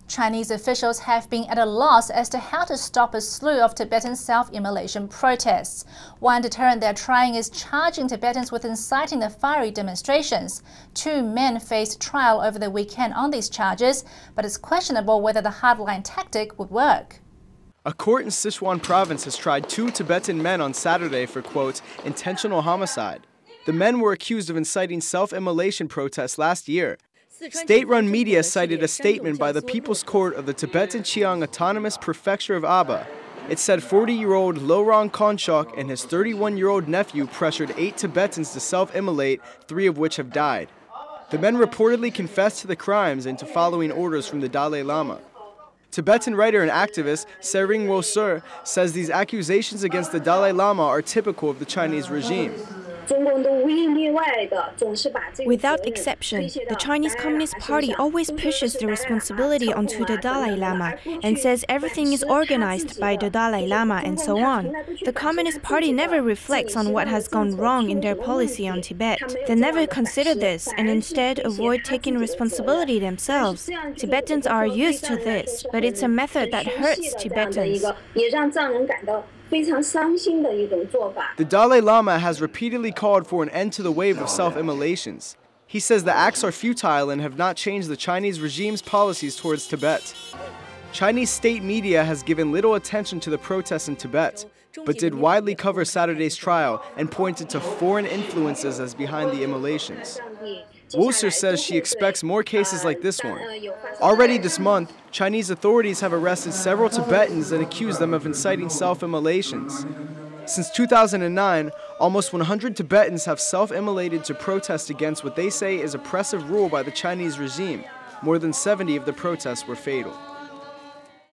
Chinese officials have been at a loss as to how to stop a slew of Tibetan self-immolation protests. One deterrent they're trying is charging Tibetans with inciting the fiery demonstrations. 2 men faced trial over the weekend on these charges, but it's questionable whether the hardline tactic would work. A court in Sichuan province has tried 2 Tibetan men on Saturday for, quote, intentional homicide. The men were accused of inciting self-immolation protests last year. State-run media cited a statement by the People's Court of the Tibetan-Qiang Autonomous Prefecture of Aba. It said 40-year-old Lorang Konchok and his 31-year-old nephew pressured 8 Tibetans to self-immolate, 3 of which have died. The men reportedly confessed to the crimes and to following orders from the Dalai Lama. Tibetan writer and activist Tsering Woeser says these accusations against the Dalai Lama are typical of the Chinese regime. Without exception, the Chinese Communist Party always pushes the responsibility onto the Dalai Lama and says everything is organized by the Dalai Lama and so on. The Communist Party never reflects on what has gone wrong in their policy on Tibet. They never consider this and instead avoid taking responsibility themselves. Tibetans are used to this, but it's a method that hurts Tibetans. The Dalai Lama has repeatedly called for an end to the wave of self-immolations. He says the acts are futile and have not changed the Chinese regime's policies towards Tibet. Chinese state media has given little attention to the protests in Tibet, but did widely cover Saturday's trial and pointed to foreign influences as behind the immolations. Woeser says she expects more cases like this one. Already this month, Chinese authorities have arrested several Tibetans and accused them of inciting self-immolations. Since 2009, almost 100 Tibetans have self-immolated to protest against what they say is oppressive rule by the Chinese regime. More than 70 of the protests were fatal.